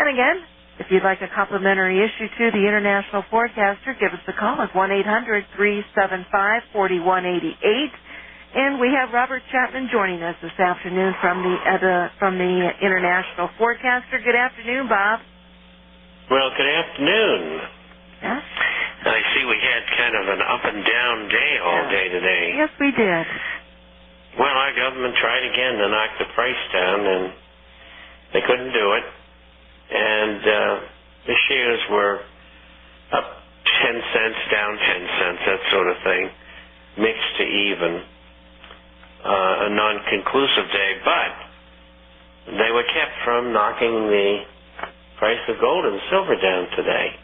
again. If you'd like a complimentary issue to the International Forecaster, give us a call at 1-800-375-4188. And we have Robert Chapman joining us this afternoon from the International Forecaster. Good afternoon, Bob. Well, good afternoon. Yeah? I see we had kind of an up and down day all day today. Yes, we did. Well, our government tried again to knock the price down, and they couldn't do it. And the shares were up 10 cents, down 10 cents, that sort of thing, mixed to even. A non-conclusive day, but they were kept from knocking the price of gold and silver down today.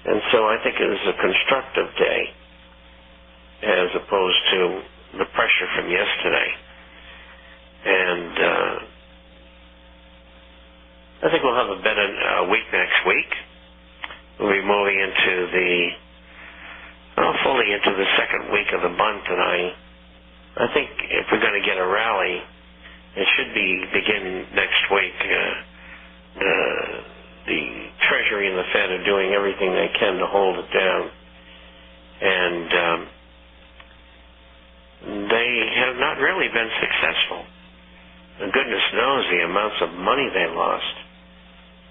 And so I think it was a constructive day as opposed to the pressure from yesterday. And I think we'll have a better week next week. We'll be moving into fully into the second week of the month, and I think if we're going to get a rally, it should begin next week. The Treasury and the Fed are doing everything they can to hold it down, and they have not really been successful. And goodness knows the amounts of money they lost,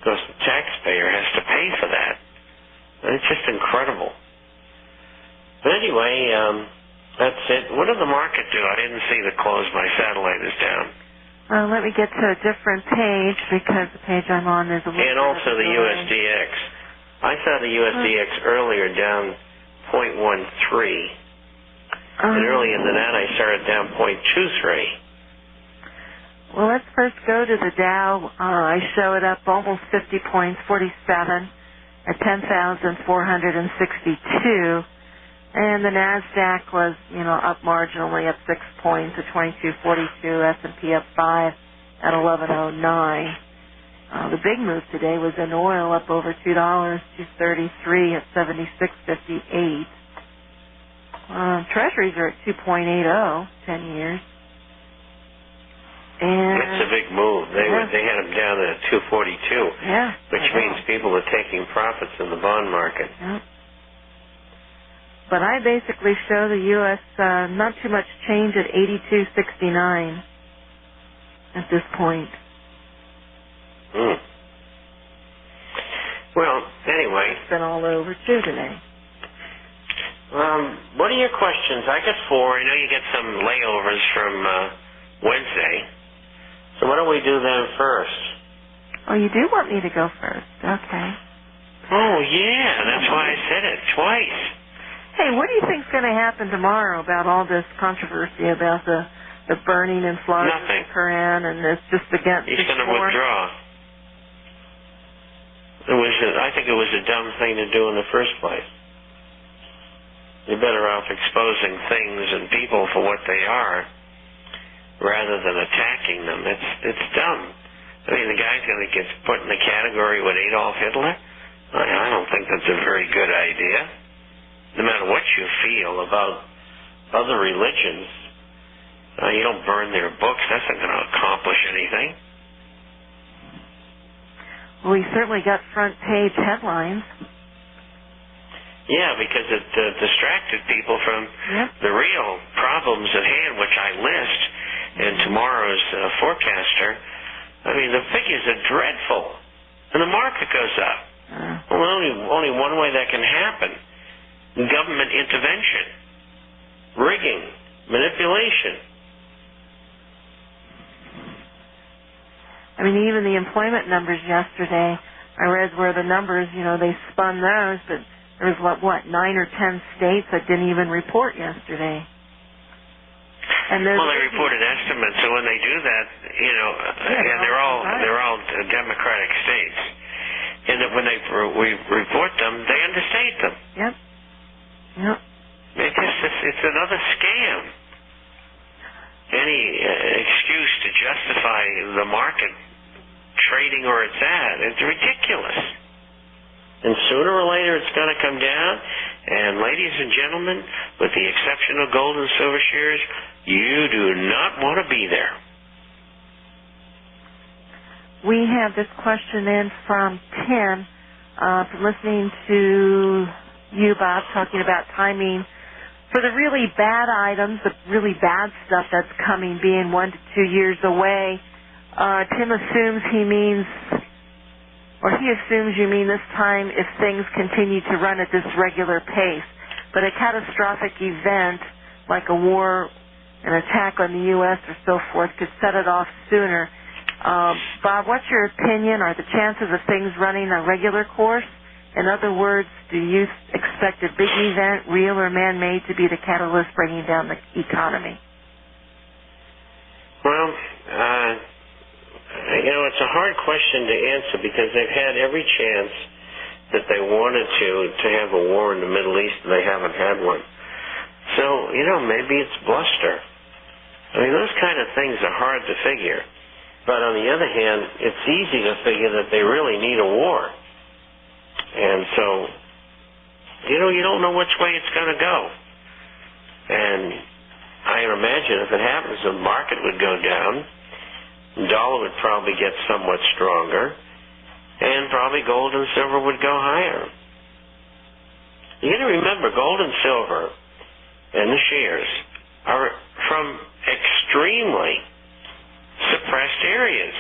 because the taxpayer has to pay for that. And it's just incredible. But anyway, that's it. What did the market do? I didn't see the close. My satellite is down. Let me get to a different page because the page I'm on is a little. And also the USDX. I saw the USDX earlier down 0.13. And earlier than that, I saw it down 0.23. Well, let's first go to the Dow. I show it up almost 50 points, 47 at 10,462. And the NASDAQ was, up marginally at 6 points at 2242. S&P up 5 at 1109. The big move today was in oil, up over $2, 233 at 76.58. Treasuries are at 2.80, 10 years. And that's a big move. They had them down at 242. Yeah. Which means people are taking profits in the bond market. Yeah. But I basically show the U.S. Not too much change at 82.69 at this point. Well, anyway. It's been all over, too, today. What are your questions? I got 4. I know you get some layovers from Wednesday. So why don't we do them first? Oh, you do want me to go first. Okay. Oh, yeah. That's why I said it twice. Hey, what do you think's going to happen tomorrow about all this controversy about the burning in Florida? Nothing. Koran, and it's just against. He's going to withdraw. I think it was a dumb thing to do in the first place. You're better off exposing things and people for what they are, rather than attacking them. It's dumb. I mean, the guy's going to get put in the category with Adolf Hitler. I don't think that's a very good idea. No matter what you feel about other religions, you don't burn their books. That's not going to accomplish anything. Well, he certainly got front page headlines. Yeah, because it distracted people from the real problems at hand, which I list in tomorrow's forecaster. I mean, the figures are dreadful, and the market goes up. Well, only one way that can happen. Government intervention, rigging, manipulation. I mean, even the employment numbers yesterday, I read where the numbers, they spun those, but there was, 9 or 10 states that didn't even report yesterday. And well, they reported estimates, so when they do that, and they're all Democratic states, and that when they report them, they understate them. Yep. Yep. It's another scam. Any excuse to justify the market trading where it's at, it's ridiculous. And sooner or later it's going to come down, and ladies and gentlemen, with the exception of gold and silver shares, you do not want to be there. We have this question in from Tim, from listening to you, Bob, talking about timing for the really bad items, the really bad stuff that's coming, being 1 to 2 years away. Tim assumes he assumes you mean this time if things continue to run at this regular pace. But a catastrophic event like a war, an attack on the U.S. or so forth could set it off sooner. Bob, what's your opinion? Are the chances of things running a regular course? In other words, do you expect a big event, real or man-made, to be the catalyst bringing down the economy? Well, it's a hard question to answer because they've had every chance that they wanted to have a war in the Middle East, and they haven't had one. So, maybe it's bluster. I mean, those kind of things are hard to figure. But on the other hand, it's easy to figure that they really need a war. And so, you don't know which way it's going to go. And I imagine if it happens, the market would go down, the dollar would probably get somewhat stronger, and probably gold and silver would go higher. You got to remember, gold and silver and the shares are from extremely suppressed areas.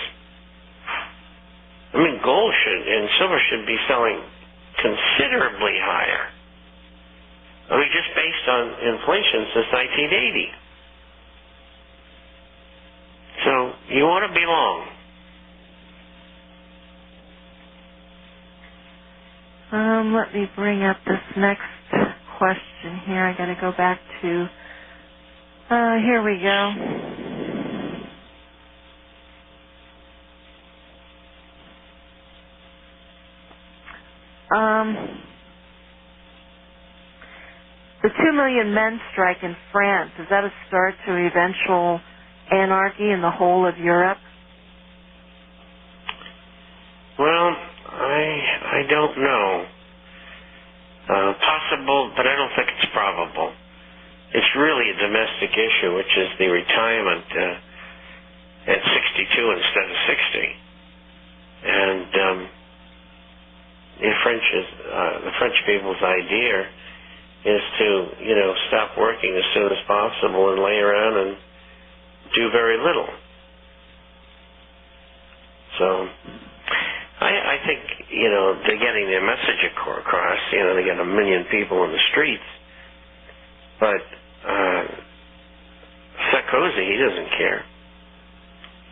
I mean, gold and silver should be selling considerably higher. I mean, just based on inflation since 1980. So you want to be long. Let me bring up this next question here. I got to go back to. Here we go. The 2 million men strike in France, is that a start to eventual anarchy in the whole of Europe? Well, I don't know. Possible, but I don't think it's probable. It's really a domestic issue, which is the retirement at 62 instead of 60. And the French people's idea is to, stop working as soon as possible and lay around and do very little. So I think, they're getting their message across. They got 1 million people in the streets. But Sarkozy, he doesn't care.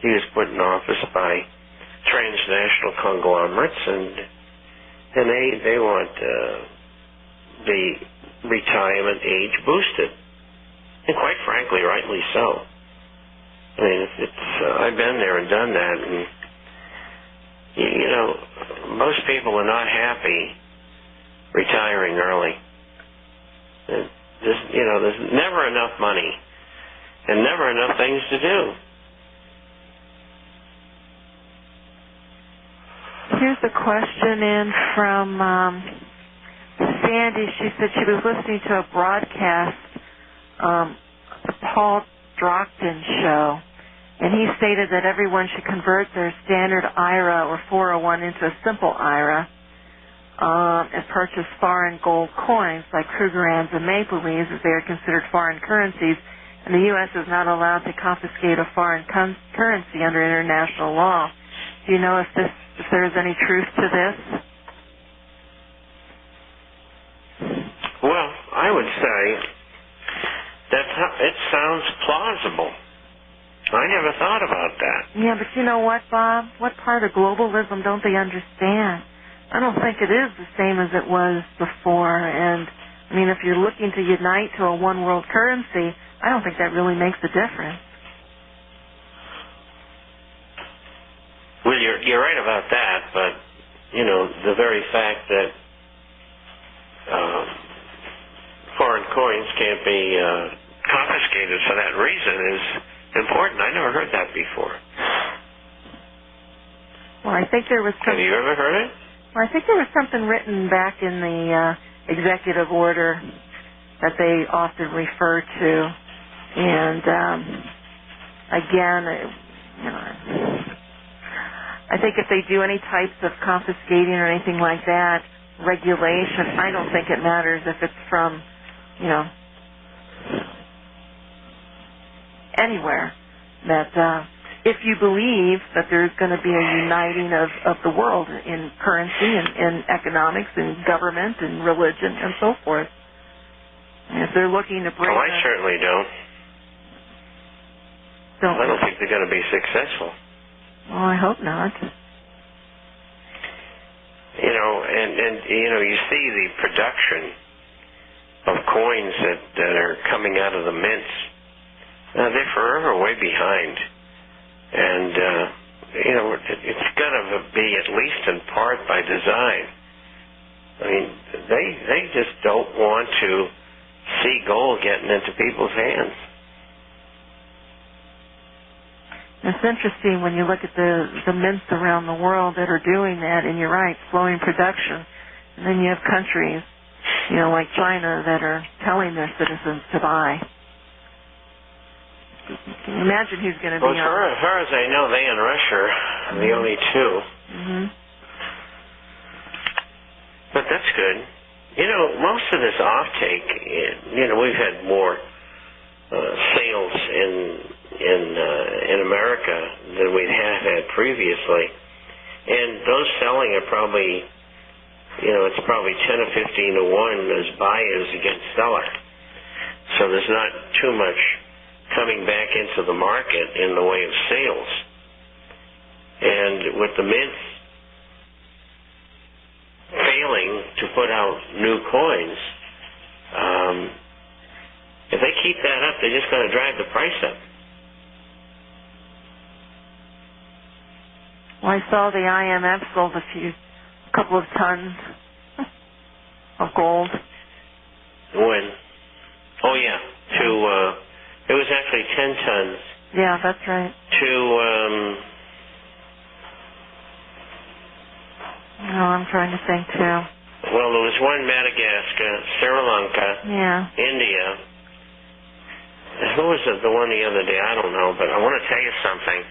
He was put in office by transnational conglomerates, and they want the retirement age boosted, and quite frankly, rightly so. I mean, I've been there and done that, and most people are not happy retiring early. There's never enough money and never enough things to do. Here's a question in from Sandy. She said she was listening to a broadcast, the Paul Drockton show, and he stated that everyone should convert their standard IRA or 401 into a simple IRA and purchase foreign gold coins like Krugerrands and Maple Leaves, as they are considered foreign currencies, and the U.S. is not allowed to confiscate a foreign currency under international law. Do you know if there is any truth to this? Well, I would say that it sounds plausible. I never thought about that. Yeah, but you know what, Bob? What part of globalism don't they understand? I don't think it is the same as it was before. And, I mean, if you're looking to unite to a one-world currency, I don't think that really makes a difference. Well, you're right about that, but, the very fact that foreign coins can't be confiscated for that reason is important. I never heard that before. Well, I think there was some... Have you ever heard it? Well, I think there was something written back in the executive order that they often refer to. And, again, I think if they do any types of confiscating or anything like that, regulation, I don't think it matters if it's from, anywhere. That if you believe that there's going to be a uniting of the world in currency and in economics and government and religion and so forth. And if they're looking to bring... Well, I certainly don't. I don't think they're going to be successful. Well, I hope not. You see the production of coins that are coming out of the mints. They're forever way behind. And, it's going to be at least in part by design. I mean, they just don't want to see gold getting into people's hands. It's interesting when you look at the mints around the world that are doing that, and you're right, slowing production. And then you have countries, like China, that are telling their citizens to buy. Can you imagine who's going to be on? As far as I know, they and Russia are the only two. Mm-hmm. But that's good. Most of this offtake, we've had more sales in America than we'd had previously. And those selling are probably, it's probably 10 or 15 to 1 as buyers against seller. So there's not too much coming back into the market in the way of sales. And with the mints failing to put out new coins, if they keep that up, they're just going to drive the price up. Well, I saw the IMF sold a couple of tons of gold. When? Oh, yeah. It was actually 10 tons. Yeah, that's right. I'm trying to think, too. Well, there was one Madagascar, Sri Lanka, India. Who was the one the other day? I don't know, but I want to tell you something.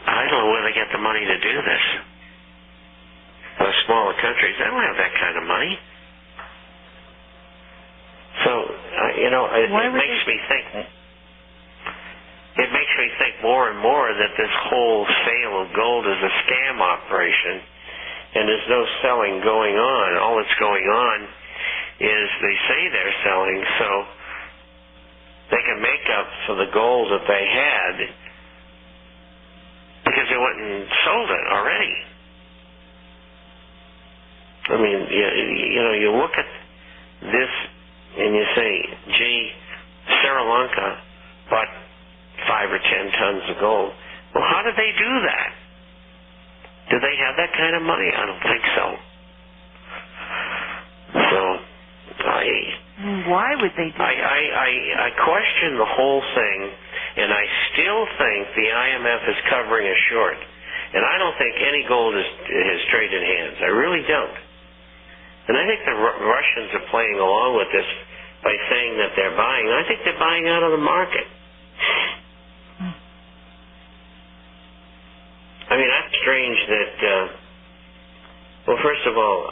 I don't know where they get the money to do this. The smaller countries, they don't have that kind of money. So, it makes me think. It makes me think more and more that this whole sale of gold is a scam operation, and there's no selling going on. All that's going on is they say they're selling so they can make up for the gold that they had because they went and sold it already. I mean, you look at this and you say, gee, Sri Lanka bought 5 or 10 tons of gold. Well, how did they do that? Do they have that kind of money? I don't think so. So, why would they do that? I question the whole thing, and I still think the IMF is covering us short. And I don't think any gold has traded hands. I really don't. And I think the Russians are playing along with this by saying that they're buying. I think they're buying out of the market. I mean, that's strange that, well, first of all,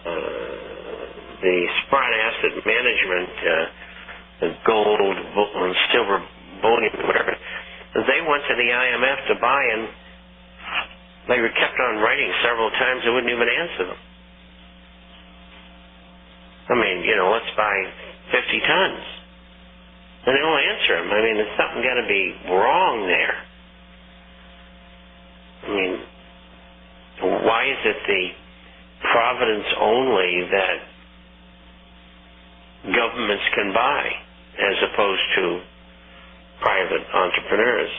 the Sprott Asset Management, gold, and silver, bullion, whatever, they went to the IMF to buy, and they were kept on writing several times. They wouldn't even answer them. I mean, let's buy 50 tons. And they won't answer them. I mean, there's something got to be wrong there. I mean, why is it the providence only that governments can buy as opposed to private entrepreneurs?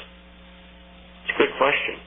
It's a good question.